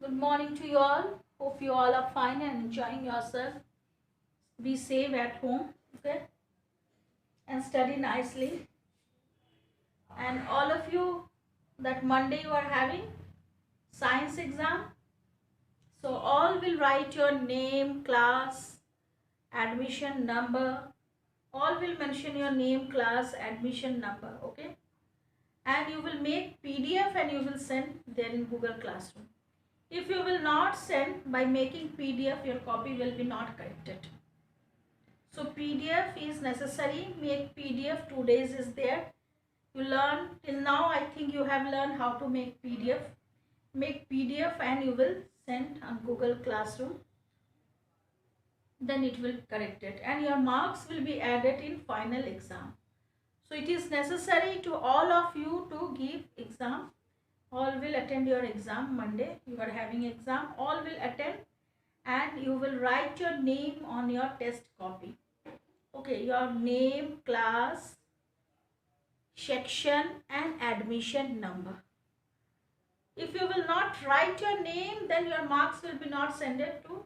Good morning to you all. Hope you all are fine and enjoying yourself. Be safe at home, okay? And study nicely. And all of you, that Monday you are having science exam. So all will write your name, class, admission number. All will mention your name, class, admission number, okay? And you will make PDF and you will send there in Google Classroom. If you will not send by making PDF, your copy will be not corrected. So PDF is necessary. Make PDF. 2 days is there. You learn till now. I think you have learned how to make PDF. Make PDF and you will send on Google Classroom. Then it will correct it and your marks will be added in final exam. So it is necessary to all of you to give exam. All will attend your exam Monday. You are having exam. All will attend and you will write your name on your test copy. Okay, your name, class, section and admission number. If you will not write your name, then your marks will be not sent to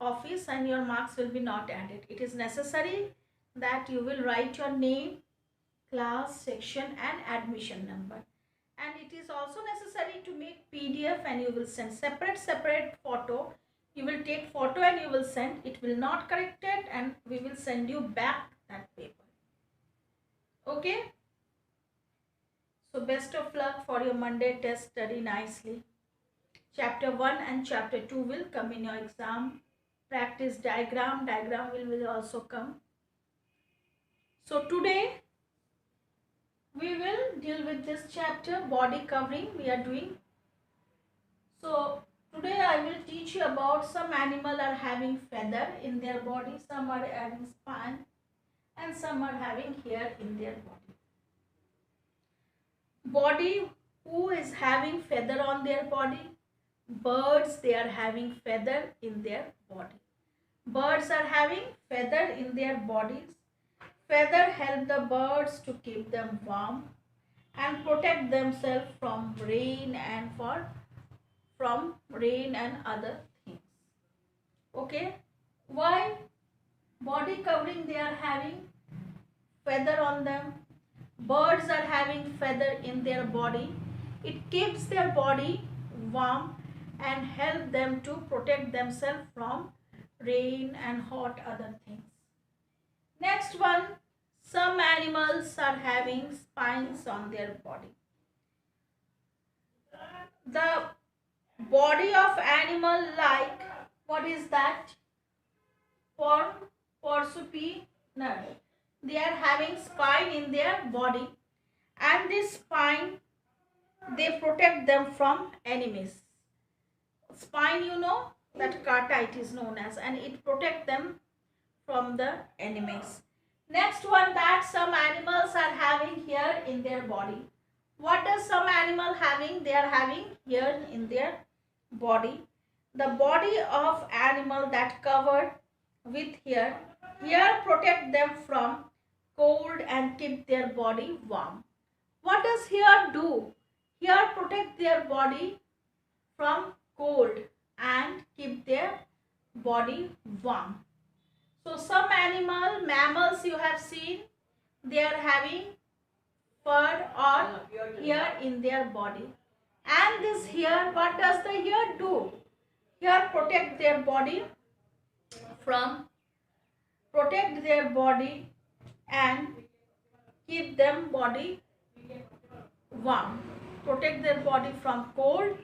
office and your marks will be not added. It is necessary that you will write your name, class, section and admission number. And it is also necessary to make PDF and you will send separate photo. You will take photo and you will send. It will not correct it and we will send you back that paper. Okay. So best of luck for your Monday test. Study nicely. Chapter 1 and chapter 2 will come in your exam. Practice diagram. Diagram will also come. So today we will deal with this chapter, body covering we are doing. So today I will teach you about some animal are having feather in their body, some are having spine and some are having hair in their body. Body, who is having feather on their body? Birds, they are having feather in their body. Birds are having feather in their bodies. Feather help the birds to keep them warm and protect themselves from rain and other things. Okay, why body covering they are having feather on them? Birds are having feather in their body. It keeps their body warm and help them to protect themselves from rain and hot other things. Next one, some animals are having spines on their body. The body of animal like, what is that? Porcupine. They are having spine in their body and this spine they protect them from enemies. Spine, you know, that kata it is known as, and it protect them from the enemies. Next one, that some animals are having hair in their body. What does some animal having? They are having hair in their body. The body of animal that covered with hair protect them from cold and keep their body warm. What does hair do? Hair protect their body from cold and keep their body warm. So some mammals you have seen, they are having fur or hair in their body. And this hair, what does the hair do? Hair protect their body and keep them body warm. Protect their body from cold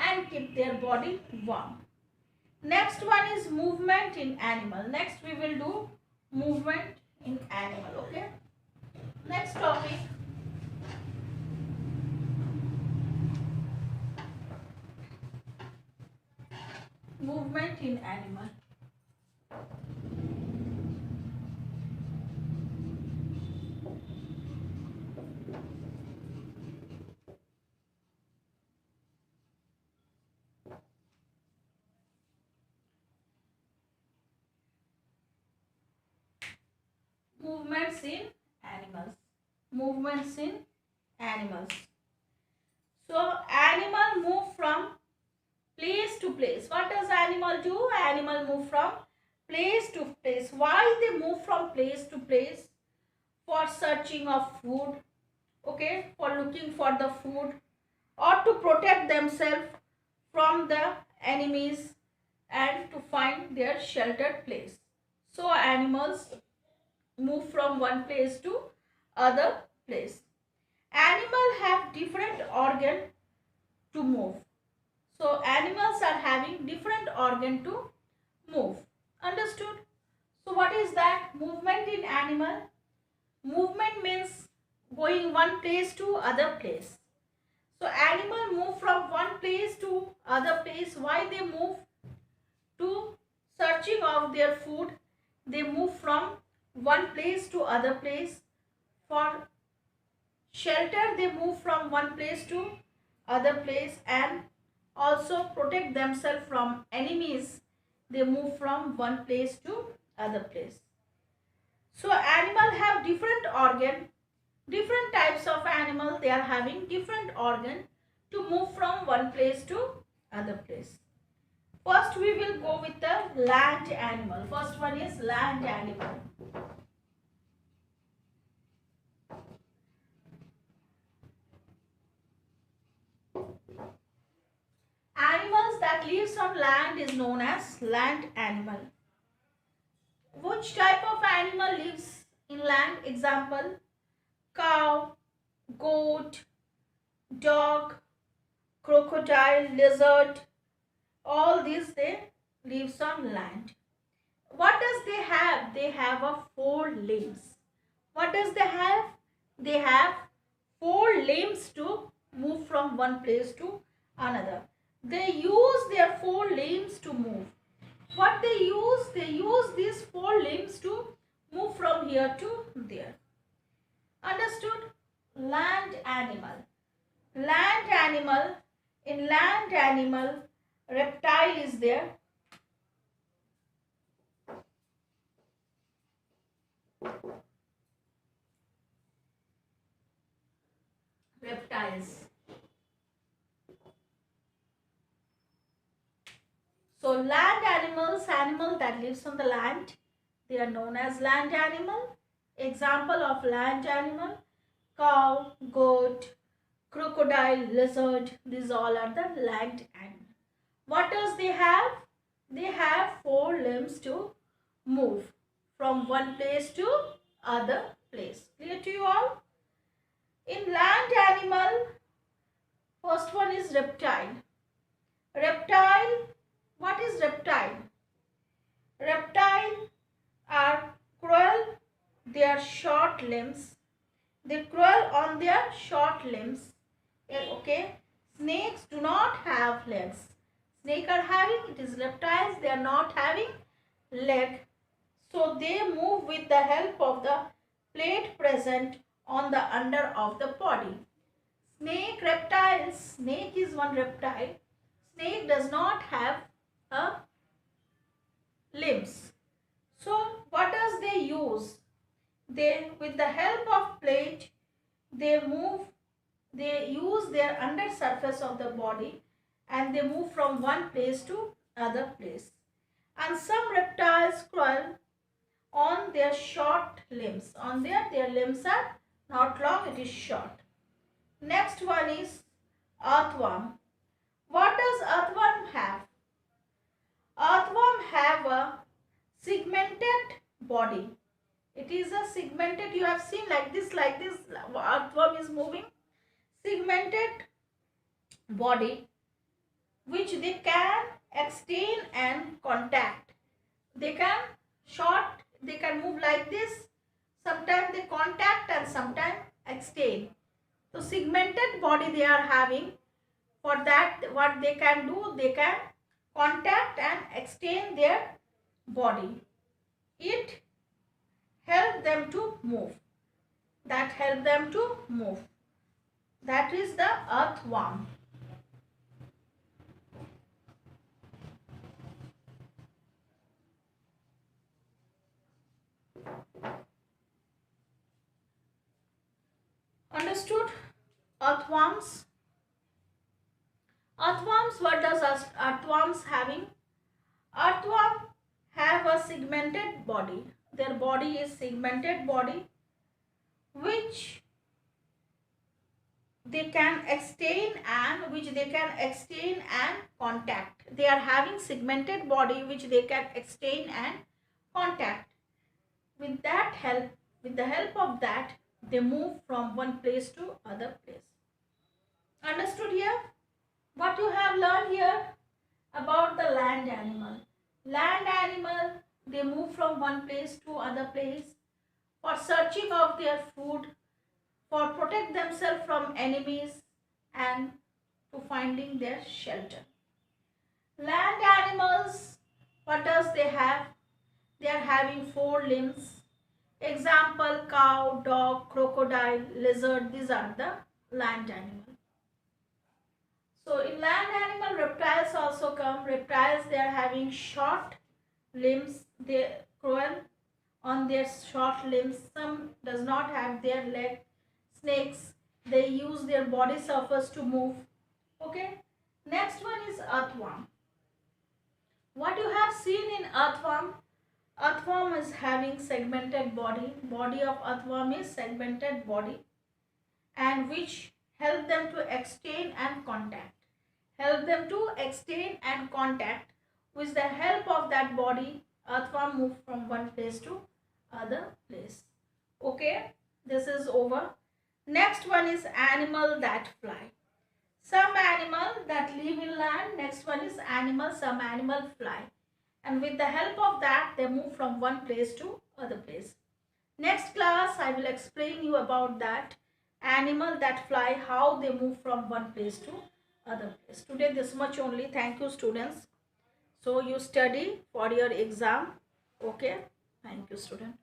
and keep their body warm. Next one is movement in animal. Next we will do movement in animal. Okay. Next topic. Movement in animal. Movements in animals. So animal move from place to place. What does animal do? Animal move from place to place. Why they move from place to place? For searching of food, okay, for looking for the food, or to protect themselves from the enemies and to find their sheltered place. So animals move from one place to other place. Animal have different organ to move. So animals are having different organ to move. Understood? So what is that? Movement in animal. Movement means going one place to other place. So animal move from one place to other place. Why they move? To searching of their food. They move from one place to other place. For shelter, they move from one place to other place, and also protect themselves from enemies. They move from one place to other place. So animal have different organ, different types of animal, they are having different organ to move from one place to other place. First we will go with the land animal. First one is land animal. Animals that lives on land is known as land animal. Which type of animal lives in land? Example, cow, goat, dog, crocodile, lizard, all these they lives on land. What does they have? They have a four limbs. What does they have? They have four limbs to move from one place to another. They use their four limbs to move. What they use? They use these four limbs to move from here to there. Understood? Land animal. Land animal. In land animal, reptile is there. Reptiles. So land animals, animal that lives on the land, they are known as land animal. Example of land animal, cow, goat, crocodile, lizard, these all are the land animal. What does they have? They have four limbs to move from one place to other place. Clear to you all? In land animal, first one is reptile. Reptile, what is reptile? Reptile are cruel, they are short limbs. They crawl on their short limbs. Okay. Snakes do not have legs. Snakes are having, it is reptiles, they are not having leg. So they move with the help of the plate present on the under of the body. Snake, reptiles, snake is one reptile. Snake does not have a limbs. So what does they use? They, with the help of plate, they use their under surface of the body and they move from one place to other place. And some reptiles crawl on their short limbs. On their limbs are not long, it is short. Next one is earthworm. What does earthworm have? Earthworm have a segmented body. It is a segmented, you have seen like this, earthworm is moving. Segmented body which they can extend and contact. They can they can move like this. Sometimes they contact and sometimes extend. So segmented body they are having. For that, what they can do, they can contact and extend their body. It help them to move. That help them to move. That is the earthworm. Understood? Earthworms. Earthworms, what does segmented body. Their body is segmented body, which they can extend and contact. They are having segmented body which they can extend and contact. With the help of that, they move from one place to other place. Understood here? What you have learned here about the land animal. Land animal, they move from one place to other place for searching of their food, for protect themselves from enemies, and to finding their shelter. Land animals, what does they have? They are having 4 limbs. Example, cow, dog, crocodile, lizard, these are the land animals. So in land animal, reptiles also come. Reptiles, they are having short limbs. They crawl on their short limbs. Some does not have their leg. Snakes, they use their body surface to move. Okay. Next one is earthworm. What you have seen in earthworm, earthworm is having segmented body. Body of earthworm is segmented body, and which help them to extend and contact. Help them to extend and contact. With the help of that body, earthworm move from one place to other place. Okay, this is over. Next one is animal that fly. Some animal that live in land. Next one is animal. Some animal fly, and with the help of that, they move from one place to other place. Next class, I will explain you about that animal that fly, how they move from one place to other place. Today this much only. Thank you, students. So you study for your exam. Okay. Thank you, student.